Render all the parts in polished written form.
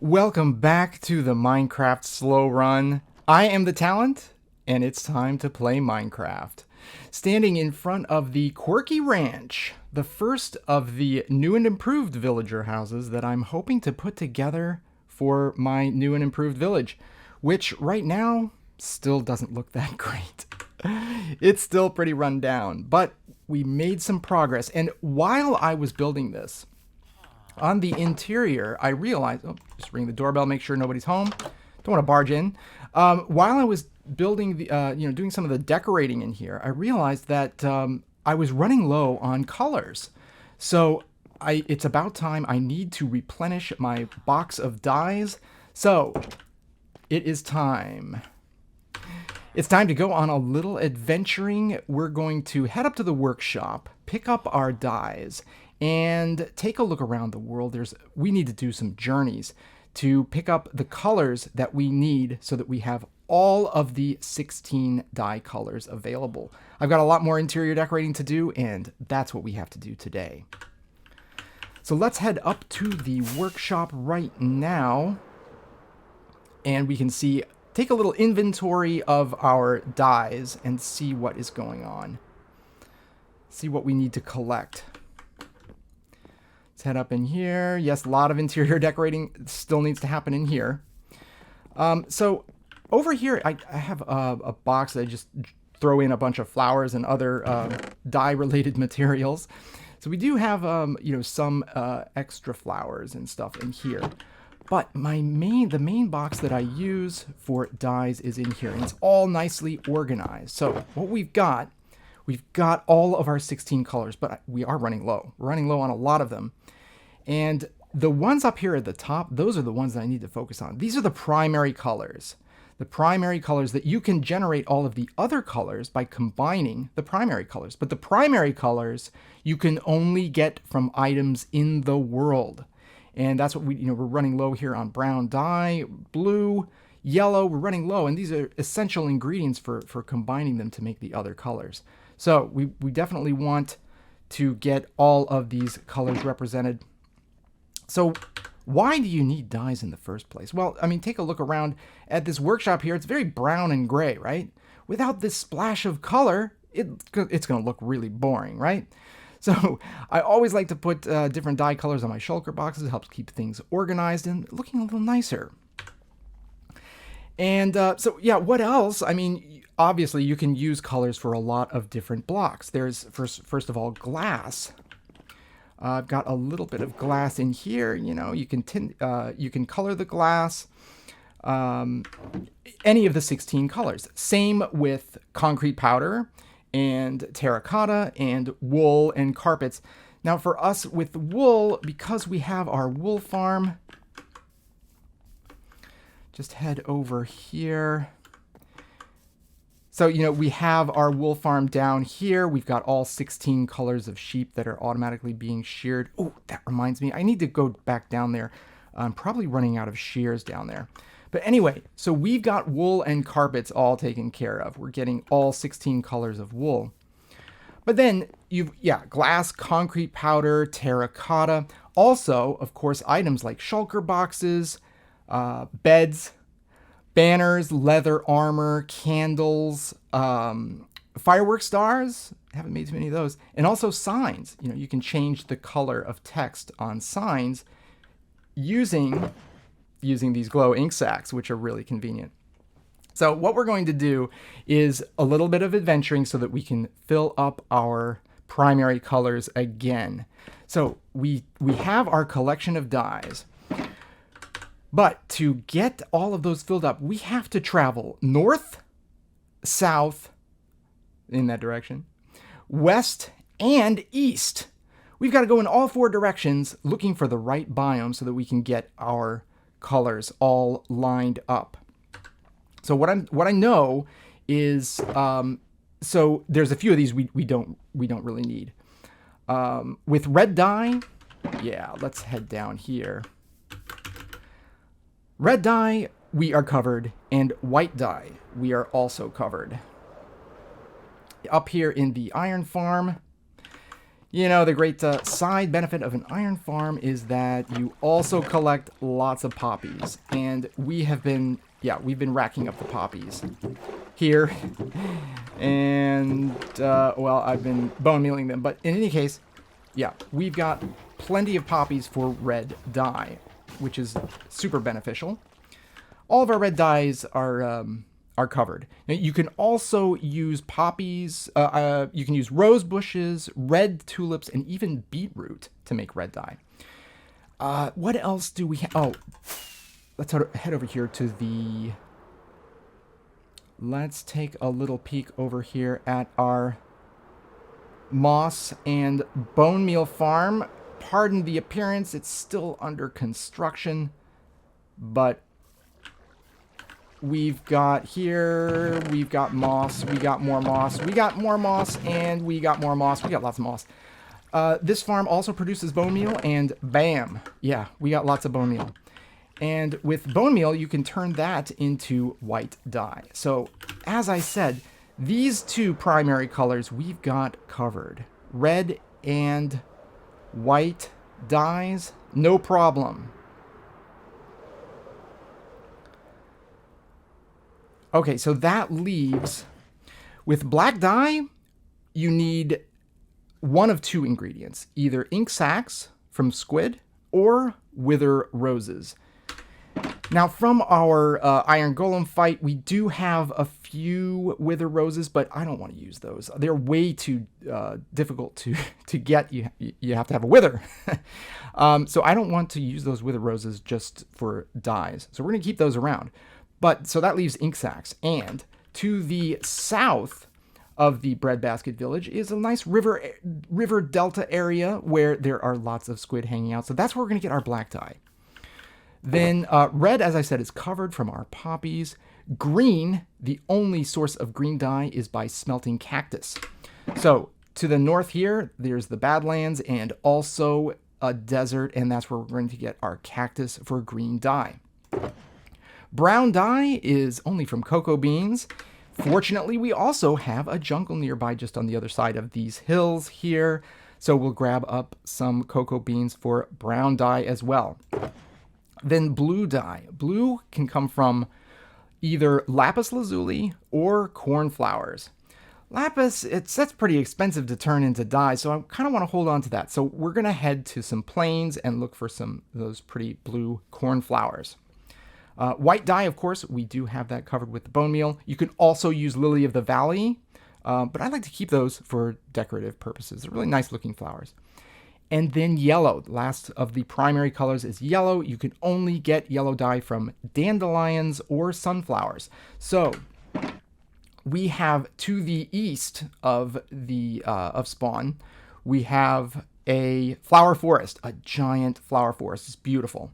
Welcome back to the Minecraft Slow Run. I am the Talent, and it's time to play Minecraft. Standing in front of the Quirky Ranch, the first of the new and improved villager houses that I'm hoping to put together for my new and improved village, which right now still doesn't look that great. It's still pretty run down, but we made some progress. And while I was building this, on the interior, I realized, just ring the doorbell, make sure nobody's home. Don't want to barge in. While I was building the, doing some of the decorating in here, I realized that I was running low on colors. So it's about time I need to replenish my box of dyes. So it is time. It's time to go on a little adventuring. We're going to head up to the workshop, pick up our dyes, and take a look around the world. We need to do some journeys to pick up the colors that we need so that we have all of the 16 dye colors available. I've got a lot more interior decorating to do, and that's what we have to do today. So let's head up to the workshop right now, and we can take a little inventory of our dyes and see what is going on. See what we need to collect. Let's head up in here. Yes, a lot of interior decorating still needs to happen in here. So over here, I have a box that I just throw in a bunch of flowers and other dye-related materials. So we do have, some extra flowers and stuff in here. But the main box that I use for dyes is in here, and it's all nicely organized. So what we've got all of our 16 colors, but we are running low. We're running low on a lot of them. And the ones up here at the top, those are the ones that I need to focus on. These are the primary colors. The primary colors that you can generate all of the other colors by combining the primary colors. But the primary colors you can only get from items in the world. And that's what we're running low here on brown dye, blue, yellow, we're running low. And these are essential ingredients for combining them to make the other colors. So we definitely want to get all of these colors represented. So why do you need dyes in the first place? Well, I mean, take a look around at this workshop here. It's very brown and gray, right? Without this splash of color, it's going to look really boring, right? So I always like to put different dye colors on my shulker boxes. It helps keep things organized and looking a little nicer. And what else? I mean, obviously you can use colors for a lot of different blocks. There's first of all glass. I've got a little bit of glass in here. You can color the glass any of the 16 colors. Same with concrete powder and terracotta and wool and carpets. Now for us with wool, because we have our wool farm, just head over here. So, we have our wool farm down here. We've got all 16 colors of sheep that are automatically being sheared. Oh, that reminds me, I need to go back down there. I'm probably running out of shears down there. But anyway, so we've got wool and carpets all taken care of. We're getting all 16 colors of wool. But then glass, concrete powder, terracotta. Also, of course, items like shulker boxes, beds, banners, leather armor, candles, firework stars. I haven't made too many of those. And also signs. You can change the color of text on signs using these glow ink sacks, which are really convenient. So what we're going to do is a little bit of adventuring so that we can fill up our primary colors again. So we have our collection of dyes. But to get all of those filled up, we have to travel north, south, in that direction, west, and east. We've got to go in all four directions looking for the right biome so that we can get our colors all lined up. So what I know is, so there's a few of these we don't really need. With red dye, let's head down here. Red dye, we are covered, and white dye, we are also covered. Up here in the iron farm, You know, the great side benefit of an iron farm is that you also collect lots of poppies. And we have been, yeah, we've been racking up the poppies here. And, well, I've been bone mealing them. But in any case, yeah, we've got plenty of poppies for red dye, which is super beneficial. All of our red dyes are covered. Now, you can also use poppies, you can use rose bushes, red tulips, and even beetroot to make red dye. What else do we have? Oh, let's head over here to the... Let's take a little peek over here at our moss and bone meal farm. Pardon the appearance, it's still under construction, but we've got here, we've got moss, we got more moss, we got more moss, and we got more moss. We got lots of moss. This farm also produces bone meal, and bam, yeah, we got lots of bone meal. And with bone meal, you can turn that into white dye. So, as I said, these two primary colors we've got covered. Red and white dyes, no problem. Okay, so that leaves, with black dye, you need one of two ingredients, either ink sacs from squid or wither roses. Now, from our iron golem fight, we do have a few wither roses, but I don't want to use those. They're way too difficult to get. You have to have a wither. So I don't want to use those wither roses just for dyes. So we're going to keep those around. But so that leaves ink sacs. And to the south of the breadbasket village is a nice river delta area where there are lots of squid hanging out. So that's where we're going to get our black dye. Then red, as I said, is covered from our poppies. Green, the only source of green dye is by smelting cactus. So to the north here, there's the Badlands and also a desert, and that's where we're going to get our cactus for green dye. Brown dye is only from cocoa beans. Fortunately, we also have a jungle nearby just on the other side of these hills here. So we'll grab up some cocoa beans for brown dye as well. Then blue dye. Blue can come from either lapis lazuli or cornflowers. Lapis, that's pretty expensive to turn into dye, so I kind of want to hold on to that. So we're going to head to some plains and look for some of those pretty blue cornflowers. White dye, of course, we do have that covered with the bone meal. You can also use lily of the valley, but I like to keep those for decorative purposes. They're really nice looking flowers. And then yellow. The last of the primary colors is yellow. You can only get yellow dye from dandelions or sunflowers. So we have to the east of the of spawn, we have a flower forest, a giant flower forest. It's beautiful.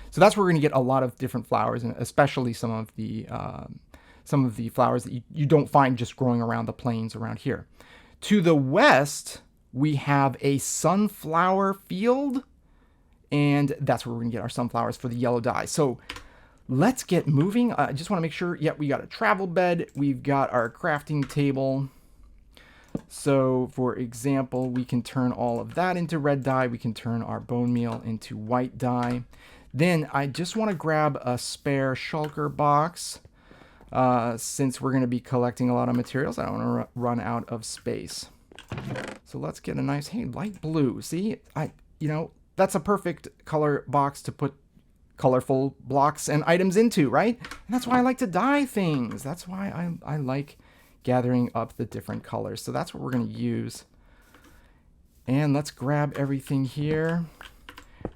So that's where we're going to get a lot of different flowers, and especially some of the flowers that you don't find just growing around the plains around here. To the west, we have a sunflower field, and that's where we're going to get our sunflowers for the yellow dye. So let's get moving. I just want to make sure, yeah, we got a travel bed. We've got our crafting table. So, for example, we can turn all of that into red dye. We can turn our bone meal into white dye. Then I just want to grab a spare shulker box since we're going to be collecting a lot of materials. I don't want to run out of space. So let's get a nice, hey, light blue. See, that's a perfect color box to put colorful blocks and items into, right? And that's why I like to dye things. That's why I like gathering up the different colors. So that's what we're going to use. And let's grab everything here.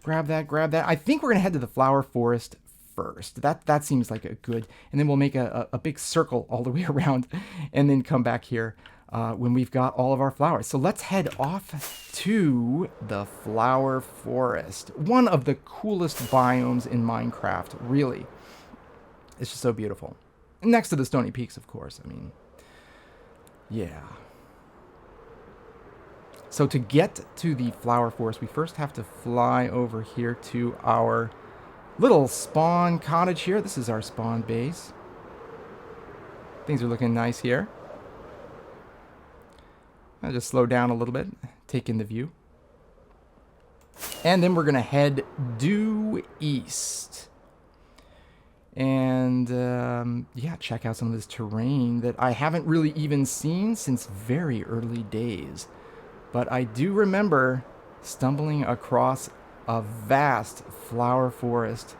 Grab that, grab that. I think we're going to head to the flower forest first. That seems like a good, and then we'll make a big circle all the way around and then come back here when we've got all of our flowers. So let's head off to the flower forest. One of the coolest biomes in Minecraft, really. It's just so beautiful. Next to the Stony Peaks, of course. I mean, yeah. So to get to the flower forest, we first have to fly over here to our little spawn cottage here. This is our spawn base. Things are looking nice here. I'll just slow down a little bit, take in the view. And then we're going to head due east. And, yeah, check out some of this terrain that I haven't really even seen since very early days. But I do remember stumbling across a vast flower forest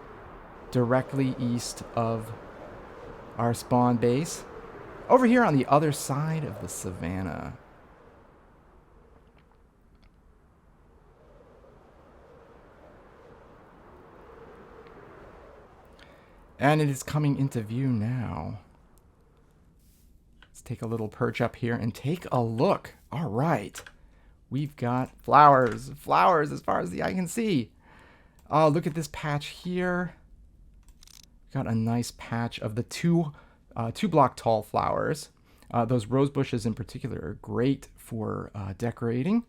directly east of our spawn base, over here on the other side of the savannah. And it is coming into view now. Let's take a little perch up here and take a look. All right. We've got flowers. Flowers as far as the eye can see. Oh, look at this patch here. Got a nice patch of the two block tall flowers. Those rose bushes in particular are great for decorating.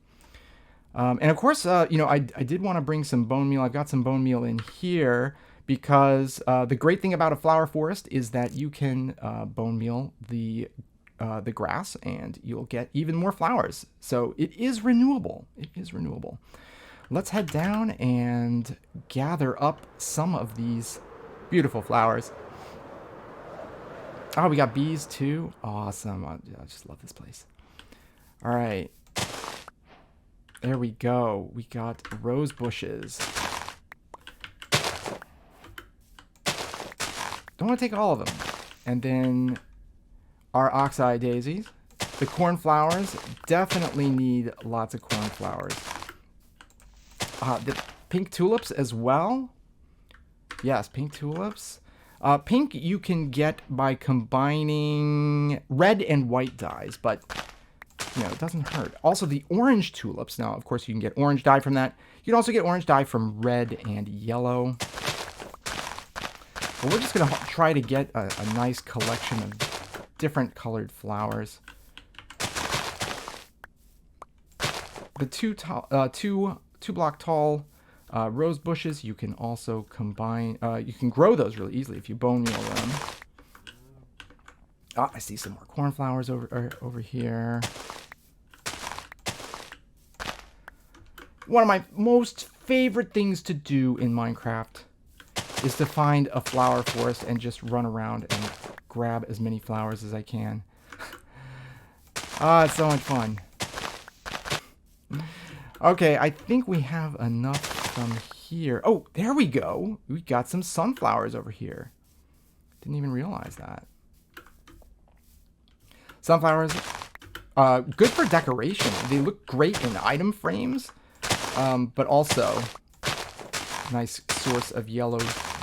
And of course, I did want to bring some bone meal. I've got some bone meal in here because the great thing about a flower forest is that you can bone meal the grass and you'll get even more flowers. So it is renewable. It is renewable. Let's head down and gather up some of these beautiful flowers. Oh, we got bees too. Awesome. I just love this place. All right. There we go. We got rose bushes. Don't want to take all of them. And then our oxeye daisies. The cornflowers definitely need lots of cornflowers. The pink tulips as well. Yes, pink tulips. Pink you can get by combining red and white dyes, but it doesn't hurt. Also, the orange tulips. Now, of course, you can get orange dye from that. You can also get orange dye from red and yellow. But we're just going to try to get a nice collection of different colored flowers. The two block tall rose bushes, you can also combine, you can grow those really easily if you bone meal them. Oh, I see some more cornflowers over here. One of my most favorite things to do in Minecraft is to find a flower forest and just run around and grab as many flowers as I can. It's so much fun. Okay, I think we have enough from here. Oh, there we go. We got some sunflowers over here. Didn't even realize that. Sunflowers, good for decoration. They look great in item frames, but also nice source of yellow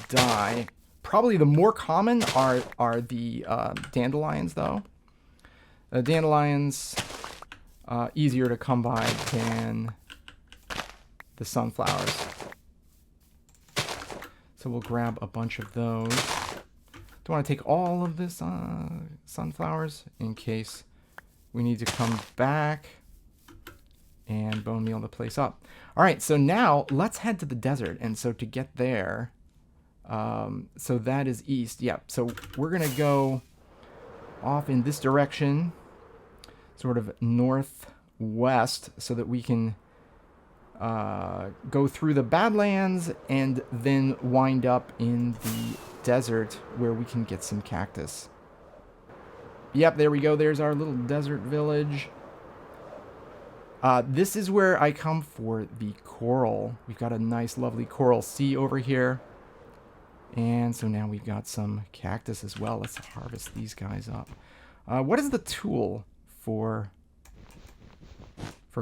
dye. Probably the more common are the dandelions, though. Dandelions, easier to come by than the sunflowers. So we'll grab a bunch of those. Don't want to take all of this sunflowers in case we need to come back and bone meal the place up. All right, so now let's head to the desert. And so to get there, so that is east. Yeah, so we're going to go off in this direction, sort of northwest, so that we can go through the Badlands and then wind up in the desert where we can get some cactus. Yep, there we go. There's our little desert village. This is where I come for the coral. We've got a nice, lovely coral sea over here. And so now we've got some cactus as well. Let's harvest these guys up. What is the tool for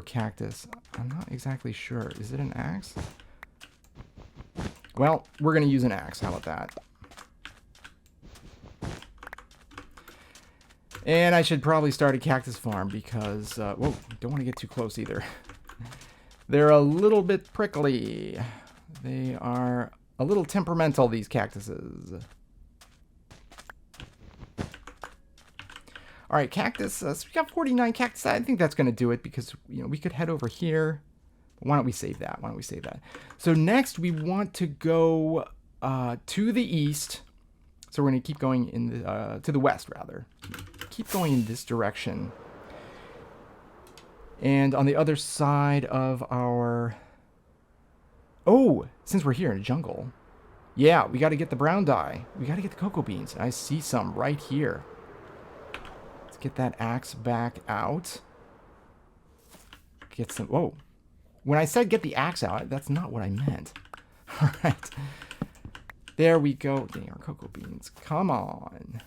cactus? I'm not exactly sure. Is it an axe? Well, we're going to use an axe. How about that? And I should probably start a cactus farm because, whoa, don't want to get too close either. They're a little bit prickly. They are a little temperamental, these cactuses. All right, cactus. So we got 49 cactus. I think that's going to do it because, we could head over here. But why don't we save that? So next we want to go to the east. So we're going to keep going in the, to the west, rather. Keep going in this direction. And on the other side of our Oh, since we're here in a jungle. Yeah, we got to get the brown dye. We got to get the cocoa beans. I see some right here. Let's get that axe back out. Get some... Whoa. When I said get the axe out, that's not what I meant. All right. There we go. Getting our cocoa beans. Come on.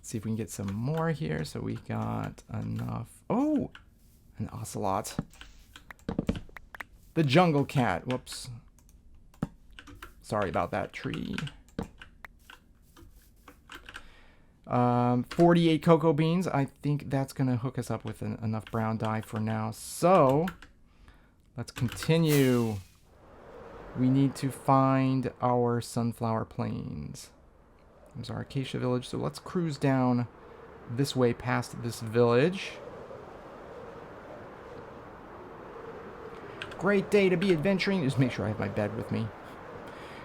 See if we can get some more here. So we got enough. Oh, an ocelot. The jungle cat. Whoops. Sorry about that tree. 48 cocoa beans. I think that's going to hook us up with enough brown dye for now. So let's continue. We need to find our sunflower plains. There's our acacia village. So let's cruise down this way past this village. Great day to be adventuring. Just make sure I have my bed with me.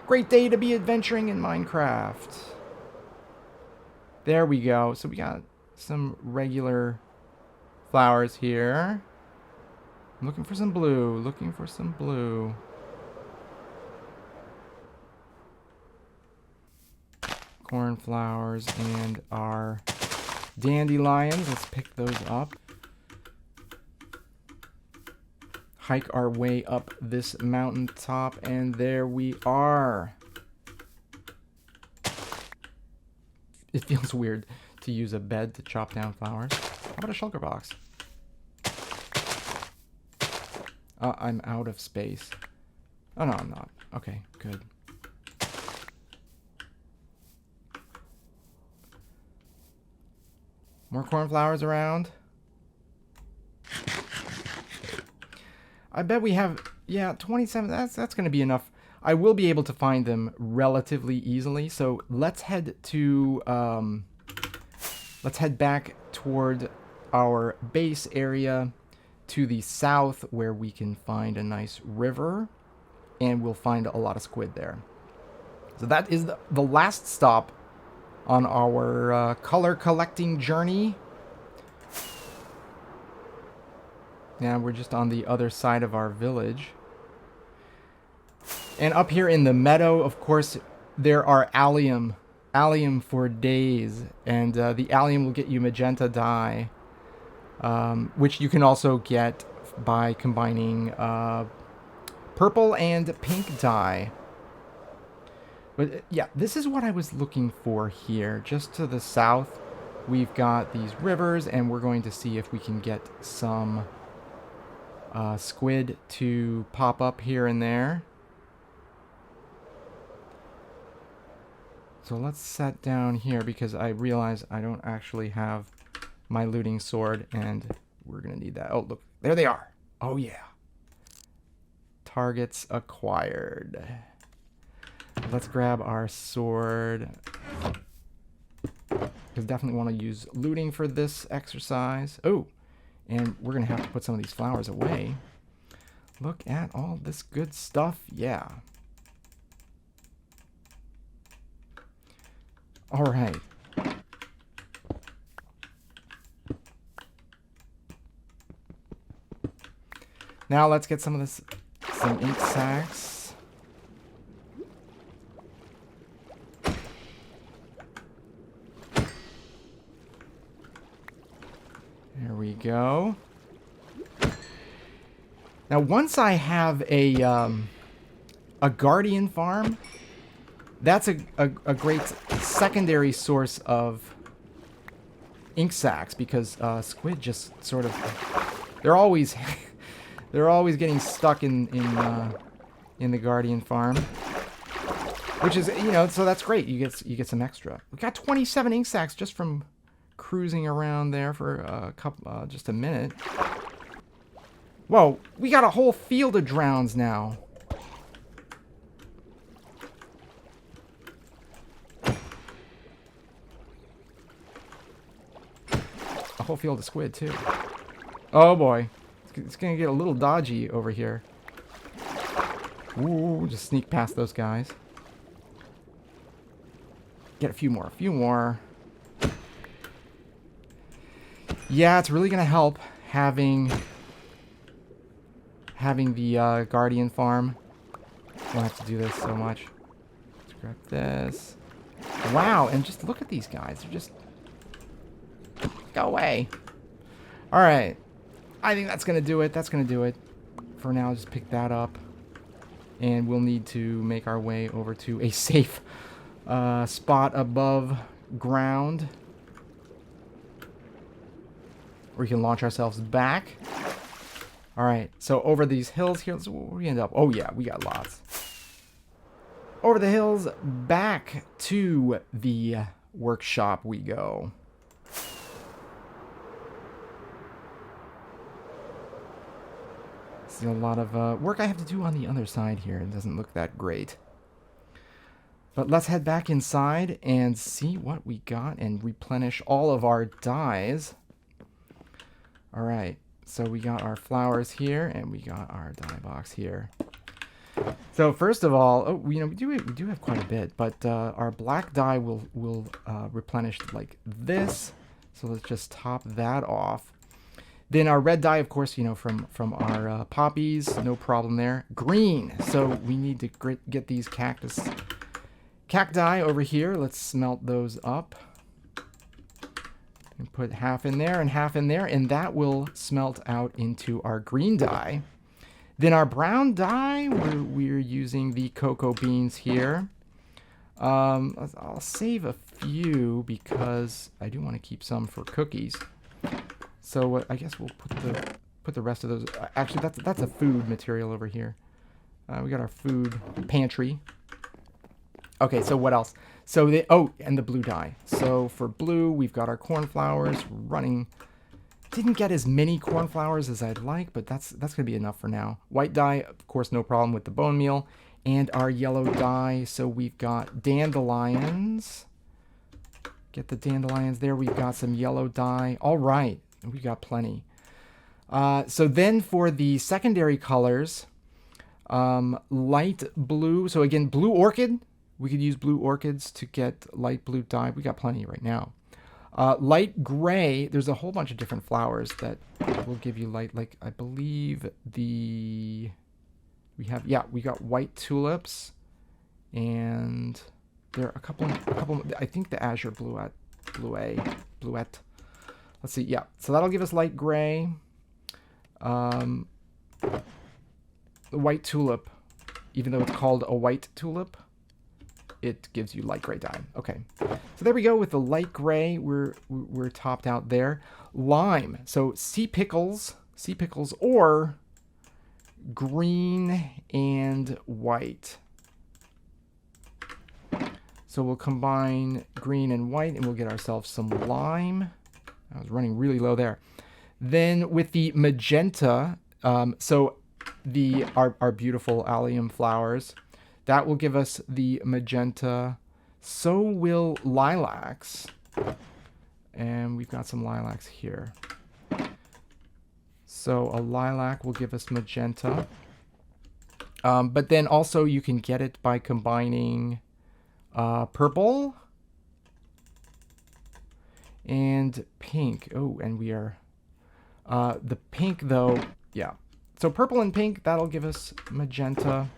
Great day to be adventuring in Minecraft. There we go. So we got some regular flowers here. I'm looking for some blue. Looking for some blue. Cornflowers and our dandelions. Let's pick those up. Hike our way up this mountaintop, and there we are. It feels weird to use a bed to chop down flowers. How about a shulker box? I'm out of space. Oh, no, I'm not. Okay, good. More cornflowers around. I bet we have, yeah, 27. That's going to be enough. I will be able to find them relatively easily. So let's head to, let's head back toward our base area to the south where we can find a nice river, and we'll find a lot of squid there. So that is the last stop on our color collecting journey. Now we're just on the other side of our village. And up here in the meadow, of course, there are allium. Allium for days. And the allium will get you magenta dye, which you can also get by combining purple and pink dye. But yeah, this is what I was looking for here. Just to the south, we've got these rivers, and we're going to see if we can get some squid to pop up here and there. So let's set down here because I realize I don't actually have my looting sword, and we're going to need that. Oh, look, there they are. Oh, yeah. Targets acquired. Let's grab our sword. Because definitely want to use looting for this exercise. Oh, and we're going to have to put some of these flowers away. Look at all this good stuff. Yeah. All right. Now let's get some of this, some ink sacks. There we go. Now, once I have a guardian farm, that's a great secondary source of ink sacks, because squid just sort of, they're always getting stuck in the guardian farm, which is, you know, so that's great. You get some extra. We got 27 ink sacks just from cruising around there for a couple, just a minute. Whoa, we got a whole field of drowns now. A whole field of squid, too. Oh, boy. It's going to get a little dodgy over here. Ooh, just sneak past those guys. Get a few more, Yeah, it's really gonna help having the Guardian farm. Don't have to do this so much. Let's grab this. Wow, and just look at these guys. They're just... Go away. Alright. I think that's gonna do it. That's gonna do it. For now, just pick that up. And we'll need to make our way over to a safe spot above ground. We can launch ourselves back. Alright, so over these hills here, where we end up? Oh yeah, we got lots. Over the hills, back to the workshop we go. See a lot of work I have to do on the other side here. It doesn't look that great. But let's head back inside and see what we got and replenish all of our dyes. Alright, so we got our flowers here and we got our dye box here. So first of all, we do have quite a bit, but our black dye will replenish like this. So let's just top that off. Then our red dye, of course, from our poppies, no problem there. Green, so we need to get these cacti over here. Let's smelt those up. And put half in there and half in there, and that will smelt out into our green dye. Then our brown dye, we're using the cocoa beans here. I'll save a few because I do want to keep some for cookies. So I guess we'll put the rest of those. Actually, that's a food material over here. We got our food pantry. Okay, so what else? So and the blue dye. So for blue, we've got our cornflowers running. Didn't get as many cornflowers as I'd like, but that's gonna be enough for now. White dye, of course, no problem with the bone meal. And our yellow dye, so we've got dandelions. Get the dandelions there. We've got some yellow dye. All right, we got plenty. So then for the secondary colors, light blue. So again, blue orchid. We could use blue orchids to get light blue dye. We got plenty right now. Light gray, there's a whole bunch of different flowers that will give you light, like I believe we got white tulips, and there are a couple, I think the azure bluette. Let's see, yeah, so that'll give us light gray. The white tulip, even though it's called a white tulip, it gives you light gray dye. Okay, so there we go with the light gray. We're topped out there. Lime, so sea pickles or green and white. So we'll combine green and white and we'll get ourselves some lime. I was running really low there. Then with the magenta, so our beautiful allium flowers, that will give us the magenta. So will lilacs. And we've got some lilacs here. So a lilac will give us magenta. But then also you can get it by combining purple and pink. Oh, and we are... the pink, though, yeah. So purple and pink, that'll give us magenta.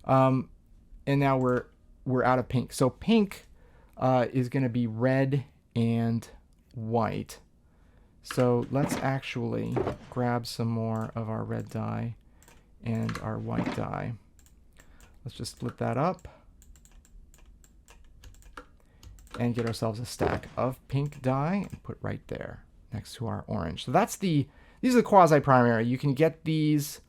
And now we're out of pink. So pink is going to be red and white. So let's actually grab some more of our red dye and our white dye. Let's just split that up and get ourselves a stack of pink dye and put right there next to our orange. So these are the quasi-primary. You can get these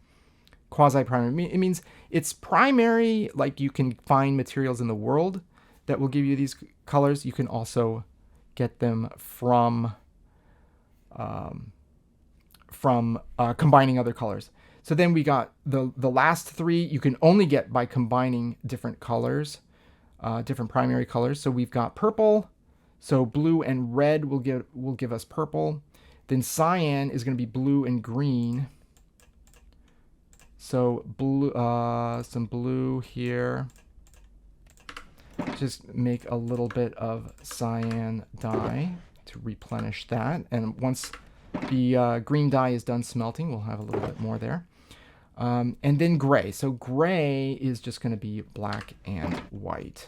quasi-primary. It means it's primary, like you can find materials in the world that will give you these colors. You can also get them from combining other colors. So then we got the last three you can only get by combining different colors, different primary colors. So we've got purple. So blue and red will give us purple. Then cyan is going to be blue and green. So blue, some blue here. Just make a little bit of cyan dye to to replenish that. And once the green dye is done smelting, we'll have a little bit more there. And then gray. So gray is just going to be black and white.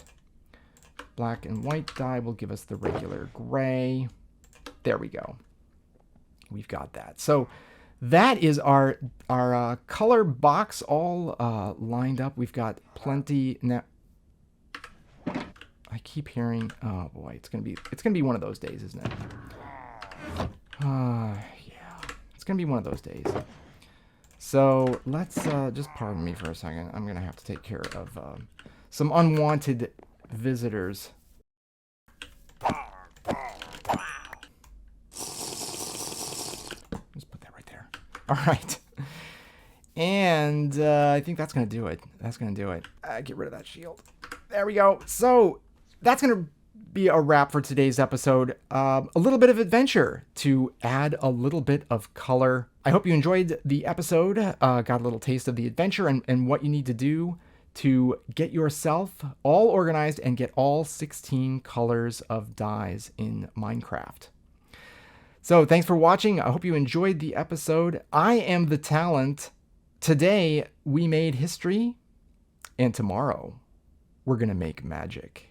Black and white dye will give us the regular gray. There we go. We've got that. So that is our color box all lined up. We've got plenty now. I keep hearing, oh boy, it's gonna be one of those days, isn't it? Yeah, it's gonna be one of those days. So let's just pardon me for a second. I'm gonna have to take care of some unwanted visitors. Just put that right there. All right. And I think that's going to do it. That's going to do it. Get rid of that shield. There we go. So that's going to be a wrap for today's episode. A little bit of adventure to add a little bit of color. I hope you enjoyed the episode. Got a little taste of the adventure and what you need to do to get yourself all organized and get all 16 colors of dyes in Minecraft. So thanks for watching. I hope you enjoyed the episode. I am the Talent. Today we made history, and tomorrow we're going to make magic.